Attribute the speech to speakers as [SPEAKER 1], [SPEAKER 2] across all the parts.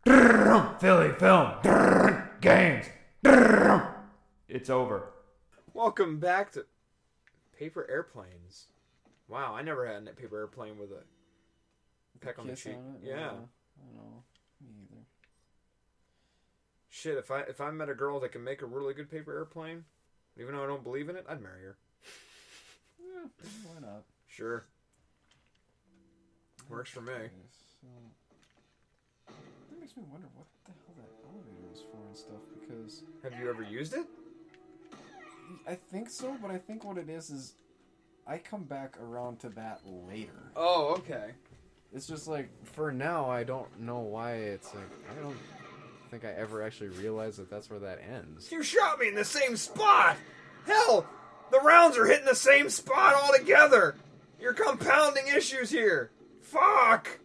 [SPEAKER 1] Philly film. Games. It's over.
[SPEAKER 2] Welcome back to Paper Airplanes. Wow, I never had a paper airplane with a peck on the cheek. Yeah.
[SPEAKER 3] I don't know. Me either.
[SPEAKER 2] Shit, if I met a girl that can make a really good paper airplane, even though I don't believe in it, I'd marry her.
[SPEAKER 3] Yeah, why not?
[SPEAKER 2] Sure. Works for me.
[SPEAKER 3] Okay, so that makes me wonder what the hell that elevator was for and stuff, because
[SPEAKER 2] Have you ever used it?
[SPEAKER 3] I think so, but I think what it is I come back around to that later.
[SPEAKER 2] Oh, okay.
[SPEAKER 3] It's just like, for now, I don't know why it's like, I don't think I ever actually realized that that's where that ends.
[SPEAKER 2] You shot me in the same spot! Hell, the rounds are hitting the same spot altogether! You're compounding issues here! Fuck!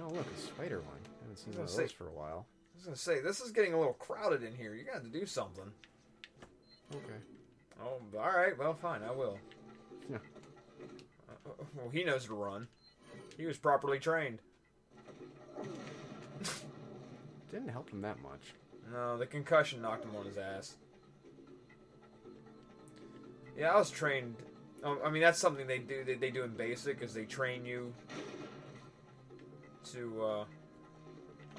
[SPEAKER 3] Oh, look, a spider one. I haven't seen one of
[SPEAKER 2] I was
[SPEAKER 3] those for a while.
[SPEAKER 2] was gonna say, this is getting a little crowded in here. You gotta do something.
[SPEAKER 3] Okay.
[SPEAKER 2] Oh, alright, well, fine, I will.
[SPEAKER 3] Yeah.
[SPEAKER 2] Well, he knows to run. He was properly trained.
[SPEAKER 3] Didn't help him that much.
[SPEAKER 2] No, the concussion knocked him on his ass. Yeah, I was trained. I mean, that's something they do. They do in basic, is they train you to.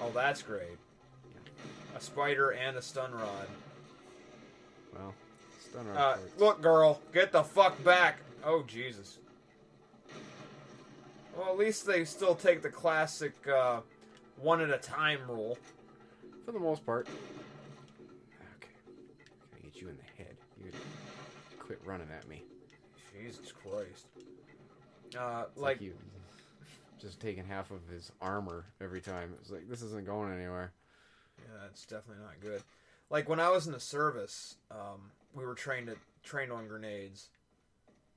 [SPEAKER 2] Oh, that's great. A spider and a stun rod.
[SPEAKER 3] Well, stun rod parts.
[SPEAKER 2] Look, girl, get the fuck back. Oh, Jesus. Well, at least they still take the classic one at a time rule.
[SPEAKER 3] For the most part. Okay. Gotta get you in the head. You quit running at me.
[SPEAKER 2] Jesus Christ.
[SPEAKER 3] It's like you just taking half of his armor every time. It's like, this isn't going anywhere.
[SPEAKER 2] Yeah, that's definitely not good. Like, when I was in the service, we were trained on grenades.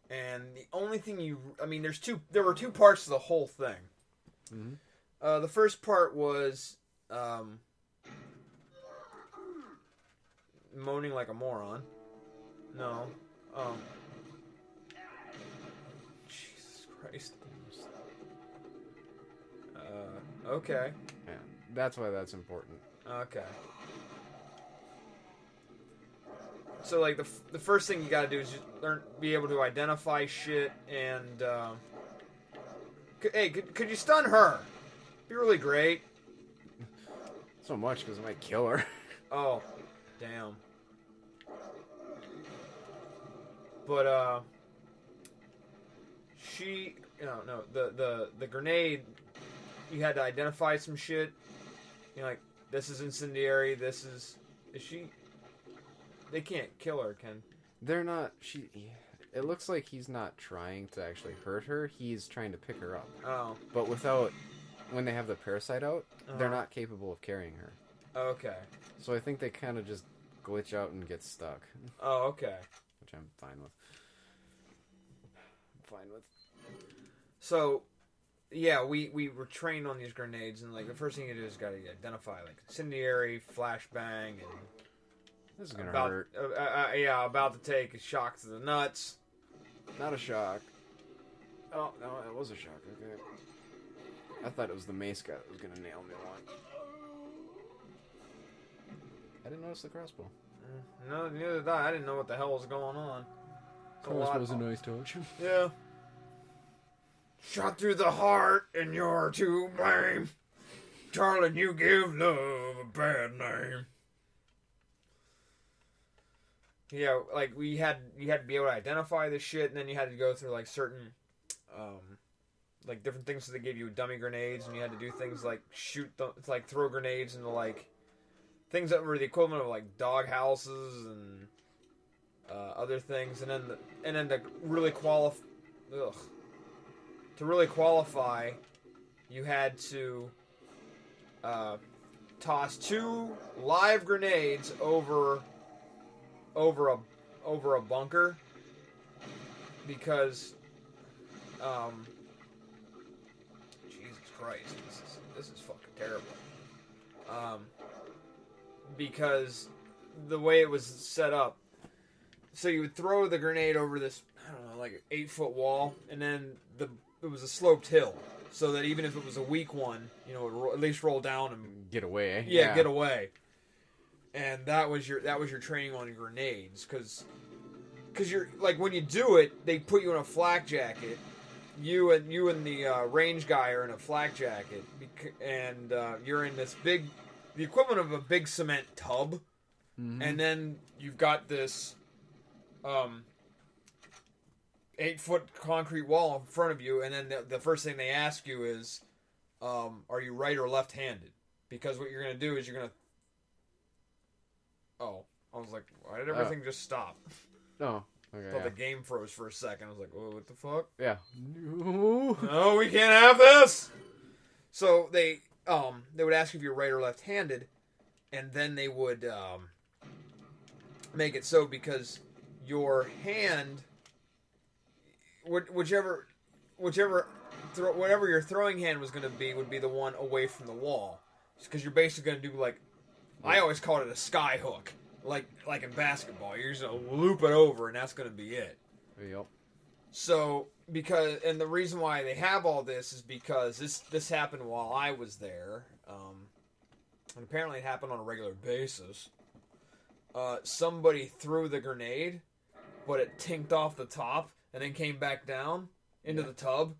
[SPEAKER 2] And the only thing there were two parts to the whole thing.
[SPEAKER 3] Mm-hmm.
[SPEAKER 2] The first part was moaning like a moron. No. Jesus Christ. Okay.
[SPEAKER 3] Yeah, that's why that's important.
[SPEAKER 2] Okay. So, like, the first thing you gotta do is just be able to identify shit, and, hey, could you stun her? Be really great.
[SPEAKER 3] So much, because it might kill her.
[SPEAKER 2] Oh, damn. But, the grenade, you had to identify some shit. You know, like, this is incendiary, is she... They can't kill her, Ken.
[SPEAKER 3] They're not... It looks like he's not trying to actually hurt her. He's trying to pick her up.
[SPEAKER 2] Oh.
[SPEAKER 3] But without... When they have the parasite out, they're not capable of carrying her.
[SPEAKER 2] Okay.
[SPEAKER 3] So I think they kind of just glitch out and get stuck.
[SPEAKER 2] Oh, okay.
[SPEAKER 3] Which I'm fine with.
[SPEAKER 2] So, yeah, we were trained on these grenades, and, like, the first thing you do is gotta identify, like, incendiary, flashbang, and...
[SPEAKER 3] This is gonna hurt.
[SPEAKER 2] About to take a shock to the nuts.
[SPEAKER 3] Not a shock. Oh, no, it was a shock. Okay. I thought it was the mace guy that was gonna nail me one. I didn't notice the crossbow.
[SPEAKER 2] No, neither did I. I didn't know what the hell was going on.
[SPEAKER 3] Crossbow's a nice touch.
[SPEAKER 2] Yeah. Shot through the heart, and you're to blame. Darling, you give love a bad name. Yeah, like, you had to be able to identify this shit, and then you had to go through, like, certain, like, different things. So they gave you dummy grenades, and you had to do things like throw grenades into, like, things that were the equivalent of, like, dog houses and other things. And then to really qualify, you had to toss 2 live grenades over a bunker, because Jesus Christ, this is fucking terrible. Because the way it was set up, so you would throw the grenade over this, I don't know, like an 8-foot wall, and then it was a sloped hill. so that even if it was a weak one, you know, it would at least roll down and
[SPEAKER 3] Get away.
[SPEAKER 2] get away. And that was your training on grenades, because you're like, when you do it, they put you in a flak jacket. You and the range guy are in a flak jacket, and you're in this the equivalent of a big cement tub, and then you've got this 8-foot concrete wall in front of you, and then the first thing they ask you is, are you right or left-handed? Because what you're going to do is you're going to... Oh, I was like, why did everything just stop?
[SPEAKER 3] No. Okay,
[SPEAKER 2] I thought the game froze for a second. I was like, oh, what the fuck?
[SPEAKER 3] Yeah.
[SPEAKER 2] No, we can't have this! So they would ask if you're right or left-handed, and then they would make it so because your hand... whatever your throwing hand was going to be would be the one away from the wall, because you're basically going to do like, I always called it a sky hook, like in basketball. You're just going to loop it over, and that's going to be it.
[SPEAKER 3] Yep.
[SPEAKER 2] So the reason why they have all this is because this happened while I was there, and apparently it happened on a regular basis. Somebody threw the grenade, but it tinked off the top and then came back down into the tub,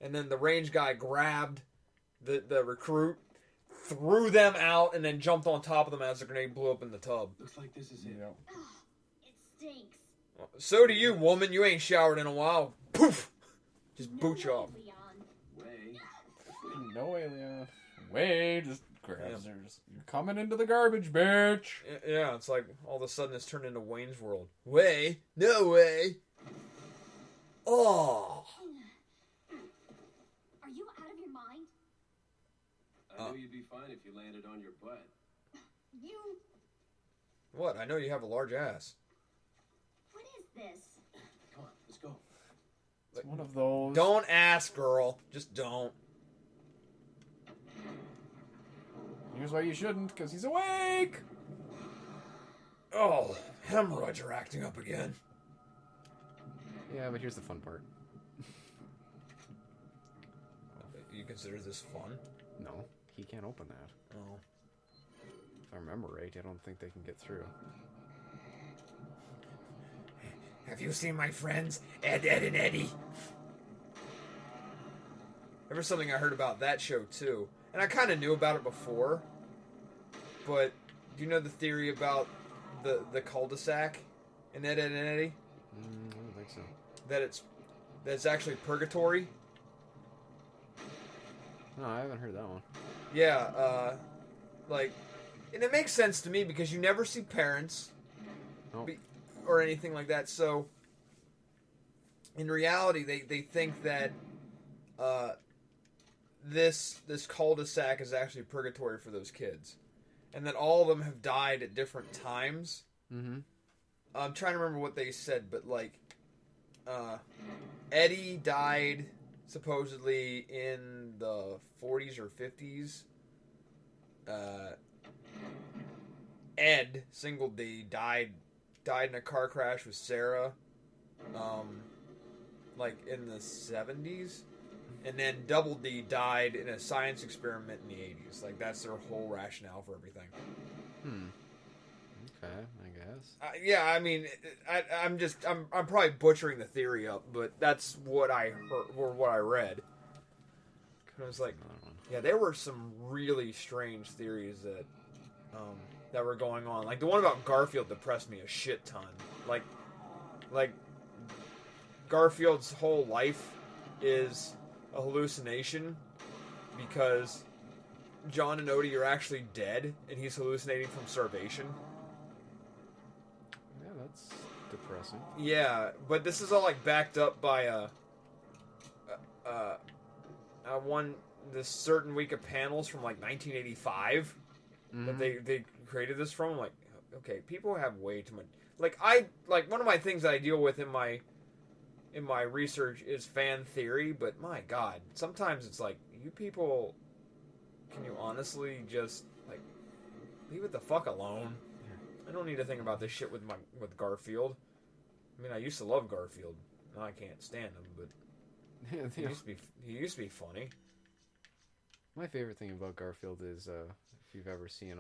[SPEAKER 2] and then the range guy grabbed the recruit, threw them out, and then jumped on top of them as the grenade blew up in the tub.
[SPEAKER 4] Looks like this is it.
[SPEAKER 5] It stinks.
[SPEAKER 2] So do you, woman. You ain't showered in a while. Poof! Just boot you off.
[SPEAKER 4] Way.
[SPEAKER 5] No alien. Way just grabs her. You're coming into the garbage, bitch.
[SPEAKER 2] Yeah, it's like all of a sudden it's turned into Wayne's World. Way? No way. Oh.
[SPEAKER 6] Are you out of your mind?
[SPEAKER 4] I knew you'd be fine if you landed on your butt.
[SPEAKER 6] You...
[SPEAKER 2] What? I know you have a large ass.
[SPEAKER 6] What is this?
[SPEAKER 4] Come on, let's go.
[SPEAKER 5] It's one of those.
[SPEAKER 2] Don't ask, girl. Just don't.
[SPEAKER 5] Here's why you shouldn't, because he's awake.
[SPEAKER 2] Oh, hemorrhoids are acting up again.
[SPEAKER 3] Yeah, but here's the fun part.
[SPEAKER 2] You consider this fun?
[SPEAKER 3] No, he can't open that.
[SPEAKER 2] Oh.
[SPEAKER 3] If I remember right, I don't think they can get through.
[SPEAKER 2] Have you seen my friends, Ed, and Eddie? There was something I heard about that show, too. And I kind of knew about it before. But do you know the theory about the cul-de-sac in Ed, and Eddie?
[SPEAKER 3] I don't think so.
[SPEAKER 2] That it's actually purgatory?
[SPEAKER 3] No, I haven't heard that one.
[SPEAKER 2] Yeah, and it makes sense to me because you never see parents
[SPEAKER 3] Nope.
[SPEAKER 2] or anything like that. So, in reality, they think that this cul-de-sac is actually purgatory for those kids, and that all of them have died at different times.
[SPEAKER 3] Mm-hmm.
[SPEAKER 2] I'm trying to remember what they said, but Eddie died supposedly in the 40s or 50s. Ed, Single D, died in a car crash with Sarah, in the 70s. And then Double D died in a science experiment in the 80s. Like, that's their whole rationale for everything.
[SPEAKER 3] Okay, I guess.
[SPEAKER 2] Yeah, I mean, I'm probably butchering the theory up, but that's what I heard, or what I read. And I was like, yeah, there were some really strange theories that were going on. Like, the one about Garfield depressed me a shit ton. Like Garfield's whole life is a hallucination because John and Odie are actually dead, and he's hallucinating from starvation.
[SPEAKER 3] Yeah, that's depressing.
[SPEAKER 2] Yeah, but this is all like backed up by this certain week of panels from like 1985 that they created this from. I'm like, okay, people have way too much. Like one of my things that I deal with in my research is fan theory, but my God, sometimes it's like, you people, can you honestly just like leave it the fuck alone? I don't need to think about this shit with Garfield. I mean, I used to love Garfield. Now I can't stand him, but he used to be funny.
[SPEAKER 3] My favorite thing about Garfield is if you've ever seen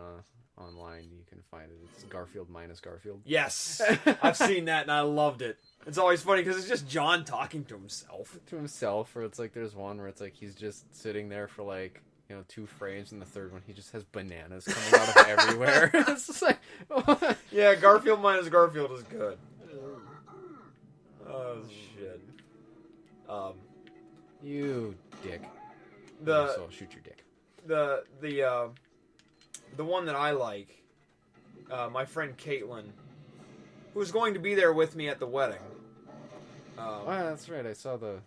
[SPEAKER 3] online, you can find it. It's Garfield minus Garfield.
[SPEAKER 2] Yes, I've seen that and I loved it. It's always funny because it's just John talking to himself.
[SPEAKER 3] To himself, or it's like there's one where it's like he's just sitting there for like 2 frames, and the third one he just has bananas coming out of everywhere. It's just like,
[SPEAKER 2] Yeah, Garfield minus Garfield is good. Oh shit.
[SPEAKER 3] you dick.
[SPEAKER 2] The
[SPEAKER 3] So I'll shoot your dick.
[SPEAKER 2] the one that I like, my friend Caitlin, who's going to be there with me at the wedding.
[SPEAKER 3] Oh, yeah, that's right. I saw the.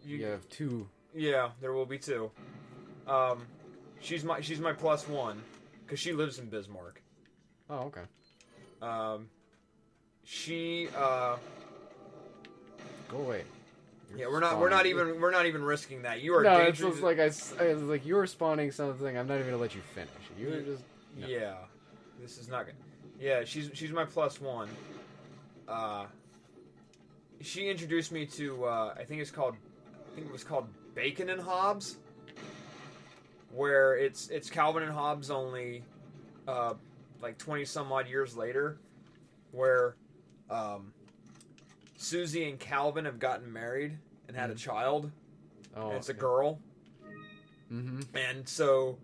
[SPEAKER 3] You have 2.
[SPEAKER 2] Yeah, there will be 2. She's my plus one, because she lives in Bismarck.
[SPEAKER 3] Oh, okay.
[SPEAKER 2] She
[SPEAKER 3] Go away.
[SPEAKER 2] yeah, we're not even risking that. You are
[SPEAKER 3] No, it's
[SPEAKER 2] dangerous.
[SPEAKER 3] just like I was like you were spawning something. I'm not even gonna let you finish. You were just. No.
[SPEAKER 2] Yeah, this is not good. Yeah, she's my plus one. She introduced me to I think it was called Bacon and Hobbes, where it's Calvin and Hobbes only like 20 some odd years later, where Susie and Calvin have gotten married and had a child.
[SPEAKER 3] Oh,
[SPEAKER 2] And it's a
[SPEAKER 3] okay.
[SPEAKER 2] girl.
[SPEAKER 3] Mm-hmm.
[SPEAKER 2] And so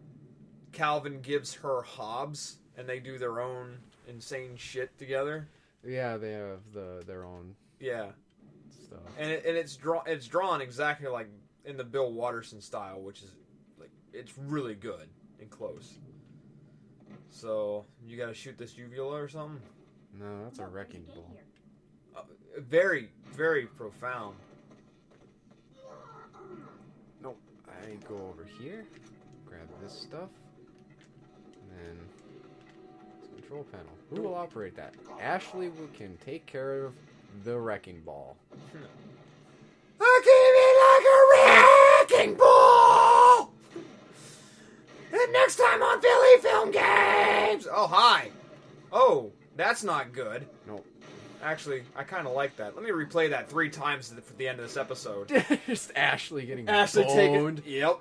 [SPEAKER 2] Calvin gives her Hobbes, and they do their own insane shit together.
[SPEAKER 3] Yeah, they have their own
[SPEAKER 2] Yeah,
[SPEAKER 3] stuff.
[SPEAKER 2] and it's drawn exactly like in the Bill Watterson style, which is like it's really good and close. So you got to shoot this uvula or something.
[SPEAKER 3] No, that's a
[SPEAKER 6] What would
[SPEAKER 3] wrecking
[SPEAKER 6] you get
[SPEAKER 3] ball.
[SPEAKER 6] here?
[SPEAKER 2] Very, very profound.
[SPEAKER 3] No, I go over here, grab this stuff, and then this control panel. Who will operate that? Ashley can take care of the wrecking ball.
[SPEAKER 2] I'll keep it like a wrecking ball. And next time on Philly Film Games. Oh hi. Oh, that's not good.
[SPEAKER 3] No.
[SPEAKER 2] Actually, I kind of like that. Let me replay that 3 times for the end of this episode.
[SPEAKER 3] Just Ashley getting
[SPEAKER 2] Ashley
[SPEAKER 3] boned.
[SPEAKER 2] taking. Yep.